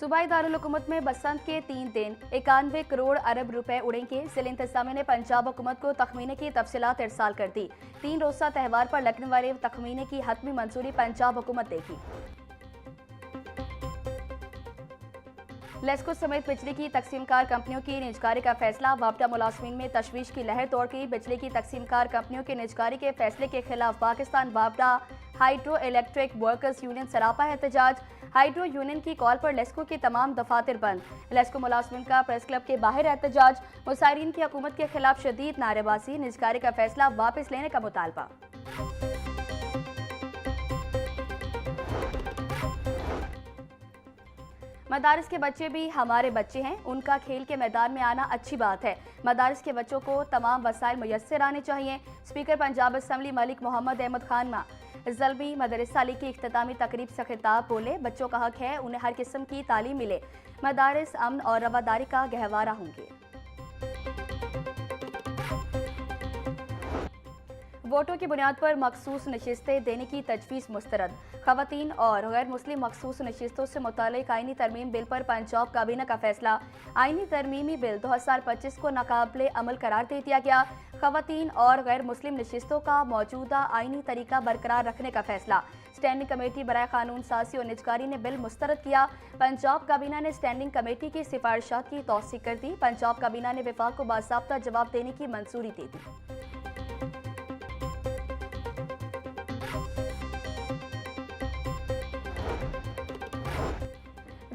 सूबाई दारुल हुकूमत में बसंत के 3 दिन 91 करोड़ अरब रुपए उड़ेंगे। जिला इंतजामिया ने पंजाब हुकूमत को तखमीने की तफसीलात इरसाल कर दी। 3 रोज़ा त्यौहार पर लगने वाले तखमीने की हतमी मंजूरी पंजाब हुकूमत देगी। लेस्को समेत बिजली की तकसीमकार कंपनियों की निजकारी का फैसला। वापडा मुलाजमीन में तशवीश की लहर दौड़ गई। बिजली की तकसीमकार कंपनियों की निजकारी के फैसले के खिलाफ पाकिस्तान वापडा हाइड्रो इलेक्ट्रिक वर्कर्स यूनियन सरापा एहतजाज। हाइड्रो यूनियन की कॉल पर लेस्को के तमाम दफातर बंद। लेस्को मुलाजमीन का प्रेस क्लब के बाहर एहतजाज। मुसायरीन की हुकूमत के खिलाफ शदीद नारेबाजी। निजकारी का फैसला वापस लेने का मुतालबा। मदारिस के बच्चे भी हमारे बच्चे हैं, उनका खेल के मैदान में आना अच्छी बात है। मदारिस के बच्चों को तमाम वसाइल मुयस्सर आने चाहिए। स्पीकर पंजाब असम्बली मलिक मोहम्मद अहमद खान ज़ल्बी मदरसा अली की इख्तितामी तकरीब से खिताब बोले, बच्चों का हक है उन्हें हर किस्म की तालीम मिले। मदारिस अमन और रवादारी का गहवारा होंगे। वोटों की बुनियाद पर मखसूस नशिस्तें देने की तजवीज़ मुस्तरद। खवातीन और गैर मुस्लिम मखसूस नशिस्तों से मुतालिक आईनी तरमीम बिल पर पंजाब काबीना का फैसला। आईनी तरमीमी बिल 2025 को नाकाबिले अमल करार दे दिया गया। खवातीन और गैर मुस्लिम नशिस्तों का मौजूदा आईनी तरीका बरकरार रखने का फैसला। स्टैंडिंग कमेटी बराए कानून साजी और निजकारी ने बिल मुस्तरद किया। पंजाब काबीना ने स्टैंडिंग कमेटी की सिफारिशात की तौसीक कर दी। पंजाब काबीना ने विफाक को बाज़ाब्ता जवाब देने की मंजूरी दे दी।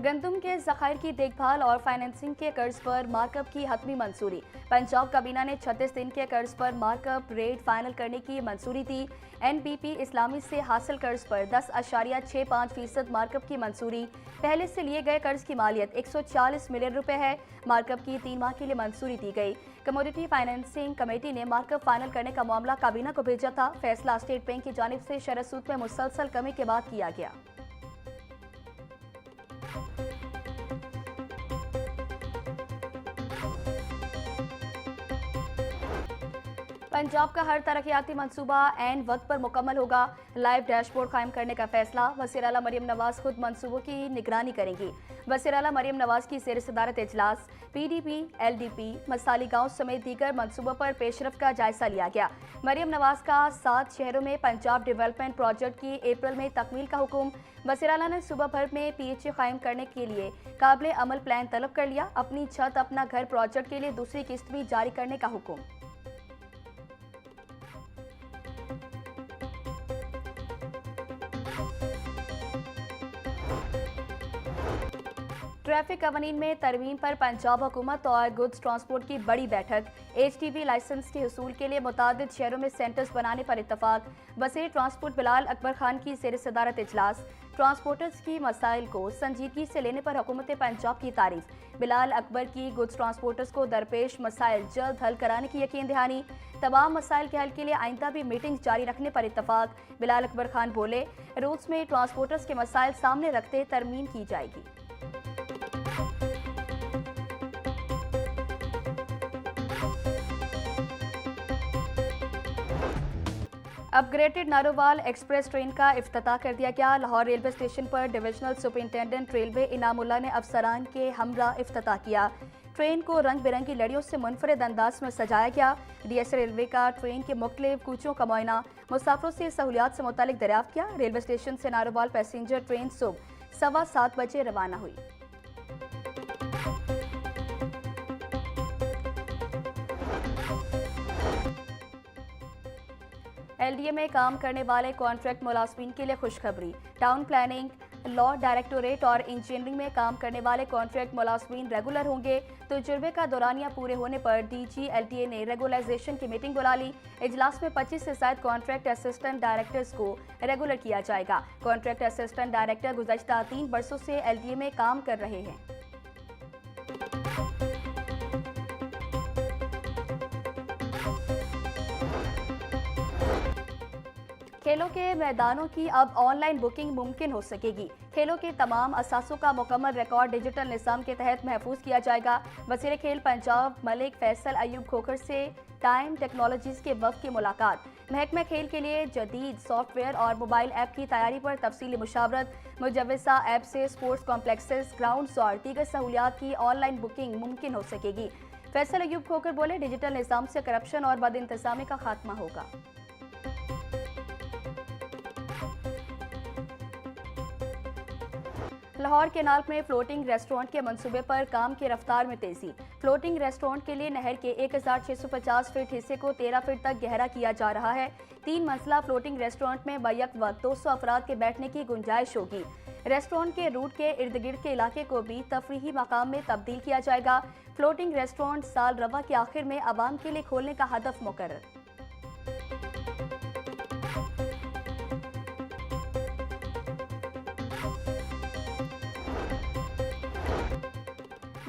गंदम के ज़खायर की देखभाल और फाइनेंसिंग के कर्ज पर मार्कअप की हतमी मंजूरी। पंजाब काबीना ने 36 दिन के कर्ज पर मार्कअप रेट फाइनल करने की मंजूरी दी। NPP इस्लामी से हासिल कर्ज पर 10.65% मार्कअप की मंजूरी। पहले से लिए गए कर्ज की मालियत 140 मिलियन रुपए है। मार्कअप की 3 माह के लिए मंजूरी दी गई। कमोडिटी फाइनेंसिंग कमेटी ने मार्कअप फाइनल करने का मामला काबीना को भेजा था। फैसला स्टेट बैंक की जानिब से शरह सूद में मुसलसल कमी के बाद किया गया। पंजाब का हर तरक्याती मंसूबा ऐन वक्त पर मुकम्मल होगा। लाइव डैशबोर्ड कायम करने का फैसला। वज़ीर आला मरियम नवाज खुद मंसूबों की निगरानी करेंगी। वज़ीर आला मरियम नवाज की ज़ेर सदारत इजलास। PDP, LDP, मसाली गांव समेत दीगर मंसूबों पर पेशरफ का जायजा लिया गया। मरियम नवाज का 7 शहरों में पंजाब डेवलपमेंट प्रोजेक्ट की अप्रैल में तकमील का हुक्म। वज़ीर आला ने सूबा भर में PHA कायम करने के लिए काबिल अमल प्लान तलब कर लिया। अपनी छत अपना घर प्रोजेक्ट के लिए दूसरी किस्त भी जारी करने का हुक्म। ट्रैफिक कवानीन में तरमीम पर पंजाब हुकूमत और गुड्स ट्रांसपोर्ट की बड़ी बैठक। HGV लाइसेंस के हसूल के लिए मुतादिद शहरों में सेंटर्स बनाने पर इत्तफाक। वज़ीर ट्रांसपोर्ट बिलाल अकबर खान की ज़ेर सदारत इजलास। ट्रांसपोर्टर्स की मसाइल को संजीदगी से लेने पर हुकूमत पंजाब की तारीफ। बिलाल अकबर की गुड्स ट्रांसपोर्टर्स को दरपेश मसाइल जल्द हल कराने की यकीन दहानी। तमाम मसाइल के हल के लिए आइंदा भी मीटिंग जारी रखने पर इत्तफाक। बिलाल अकबर खान बोले, रूट्स में ट्रांसपोर्टर्स के मसाइल सामने रखते तरमीम की जाएगी। अपग्रेडेड नारोवाल एक्सप्रेस ट्रेन का इफ्तिताह कर दिया गया। लाहौर रेलवे स्टेशन पर डिविजनल सुपरिंटेंडेंट रेलवे इनामुल्लाह ने अफसरान के हमरा इफ्तिताह किया। ट्रेन को रंग बिरंगी लड़ियों से मुनफरिद अंदाज में सजाया गया। DSA रेलवे का ट्रेन के मुख्तलिफ कूचों का मुआयना। मुसाफिरों से सहूलियात से मुतालिक दरियाफ्त किया। रेलवे स्टेशन से नारोवाल पैसेंजर ट्रेन सुबह 7:15 बजे रवाना हुई। LDA में काम करने वाले कॉन्ट्रैक्ट मुलाजमीन के लिए खुशखबरी। टाउन प्लानिंग, लॉ डायरेक्टोरेट और इंजीनियरिंग में काम करने वाले कॉन्ट्रैक्ट मुलाजमीन रेगुलर होंगे। तजुर्बे का दौरानिया पूरे होने पर DG LTA ने रेगुलराइजेशन की मीटिंग बुला ली। इजलास में 25 से ज्यादा कॉन्ट्रैक्ट असिस्टेंट डायरेक्टर्स को रेगुलर किया जाएगा। कॉन्ट्रैक्ट असिस्टेंट डायरेक्टर गुज़श्ता 3 बरसों से LDA में काम कर रहे हैं। खेलों के मैदानों की अब ऑनलाइन बुकिंग मुमकिन हो सकेगी। खेलों के तमाम असासों का मुकम्मल रिकॉर्ड डिजिटल निज़ाम के तहत महफूज किया जाएगा। वज़ीर खेल पंजाब मलिक फैसल अयूब खोखर से टाइम टेक्नोलॉजीज के वफ़द की मुलाकात। महकमा खेल के लिए जदीद सॉफ्टवेयर और मोबाइल ऐप की तैयारी पर तफसीली मुशावरत। मुजव्वज़ा ऐप से स्पोर्ट्स कॉम्प्लेक्सेस, ग्राउंड्स और दीगर सहूलियात की ऑनलाइन बुकिंग मुमकिन हो सकेगी। फैसल अयूब खोखर बोले, डिजिटल निज़ाम से करप्शन और बद इंतज़ामी का खात्मा होगा। लाहौर केनाल में फ्लोटिंग रेस्टोरेंट के मंसूबे पर काम की रफ्तार में तेजी। फ्लोटिंग रेस्टोरेंट के लिए नहर के 1650 फीट हिस्से को 13 फीट तक गहरा किया जा रहा है। 3 मंजिला फ्लोटिंग रेस्टोरेंट में बैक वक्त 200 अफराद के बैठने की गुंजाइश होगी। रेस्टोरेंट के रूट के इर्द गिर्द के इलाके को भी तफरीही मकाम में तब्दील किया जाएगा। फ्लोटिंग रेस्टोरेंट साल रवा के आखिर में आवाम के लिए खोलने का हदफ मुकर्रर।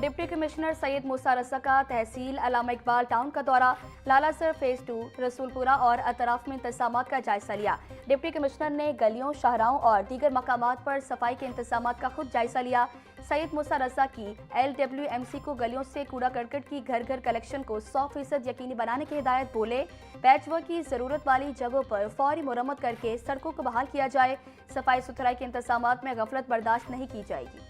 डिप्टी कमिश्नर सैयद मूसा रजा का तहसील अल्लामा इकबाल टाउन का दौरा। लालासर फेज 2, रसूलपुरा और अतराफ में इंतजामात का जायजा लिया। डिप्टी कमिश्नर ने गलियों, शाहराहों और दीगर मकामात पर सफाई के इंतजामात का खुद जायजा लिया। सैयद मूसा रजा की LWMC को गलियों से कूड़ा करकट की घर घर कलेक्शन को 100% यकीनी बनाने की हिदायत। बोले, पैचवर्क की जरूरत वाली जगहों पर फौरी मुरम्मत करके सड़कों को बहाल किया जाए। सफाई सुथराई के इंतजामात में गफलत बर्दाश्त नहीं की जाएगी।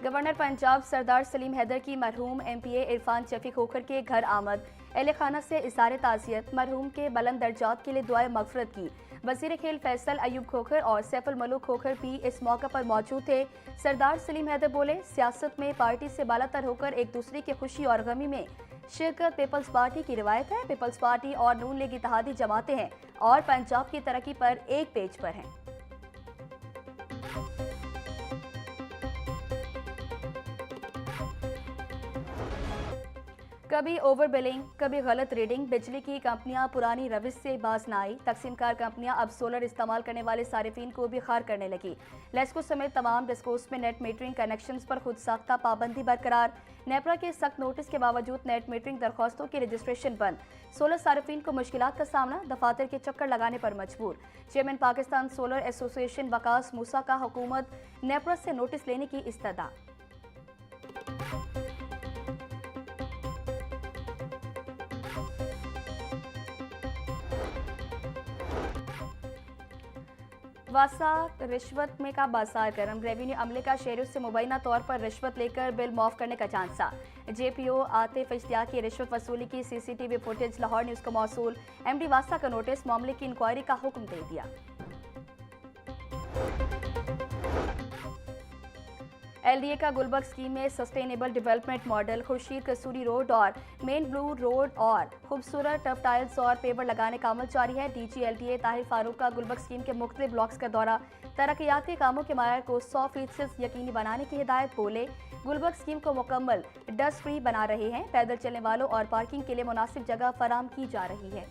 गवर्नर पंजाब सरदार सलीम हैदर की मरहूम MPA इरफान शफी खोखर के घर आमद। अहले खाना से इज़हार ताज़ियत, मरहूम के बुलंद दर्जात के लिए दुआए मग़फ़िरत की। वज़ीर खेल फैसल अयूब खोखर और सैफुल मलूक खोखर भी इस मौका पर मौजूद थे। सरदार सलीम हैदर बोले, सियासत में पार्टी से बालातर होकर एक दूसरे की खुशी और गमी में शिरकत पीपल्स पार्टी की रिवायत है। पीपल्स पार्टी और नून लीग इत्तेहादी जमातें हैं और पंजाब की तरक्की पर एक पेज पर हैं। कभी ओवर बिलिंग, कभी गलत रीडिंग। बिजली की कंपनियां पुरानी रविश से बाज न आई। तकसीमकार कंपनियां अब सोलर इस्तेमाल करने वाले सारिफिन को भी खार करने लगी। लेस्को समेत तमाम डिस्कोस में नेट मीटरिंग कनेक्शंस पर खुद साख्ता पाबंदी बरकरार। नेपरा के सख्त नोटिस के बावजूद नेट मीटरिंग दरख्वास्तों की रजिस्ट्रेशन बंद। सोलर सारिफिन को मुश्किलात का सामना, दफातर के चक्कर लगाने पर मजबूर। Chairman Pakistan solar association Waqas Musa का हुकूमत नेपरा से नोटिस लेने की इस्तदा। वासा रिश्वत में का बाजार गर्म। रेवेन्यू अमले का शहरों से मुबैना तौर पर रिश्वत लेकर बिल माफ करने का चांसा। JPO आतिफ इश्तियाक की रिश्वत वसूली की CCTV फुटेज लाहौर न्यूज़ को मौसूल। MD वासा का नोटिस, मामले की इंक्वायरी का हुक्म दे दिया। LDA का गुलबर्ग स्कीम में सस्टेनेबल डेवलपमेंट मॉडल, खुर्शीद कसूरी रोड और मेन ब्लू रोड और खूबसूरत टफ टाइल्स और पेवर लगाने का अमल जारी है। DG LDA ताहिर फारूक का गुलबर्ग स्कीम के मुख्तलिफ ब्लॉक्स का दौरा। तरक्याती कामों के मायार को 100% यकीनी बनाने की हिदायत। बोले, गुलबर्ग स्कीम को मुकम्मल डस्ट फ्री बना रहे हैं। पैदल चलने वालों और पार्किंग के लिए मुनासिब जगह फराम की जा रही है।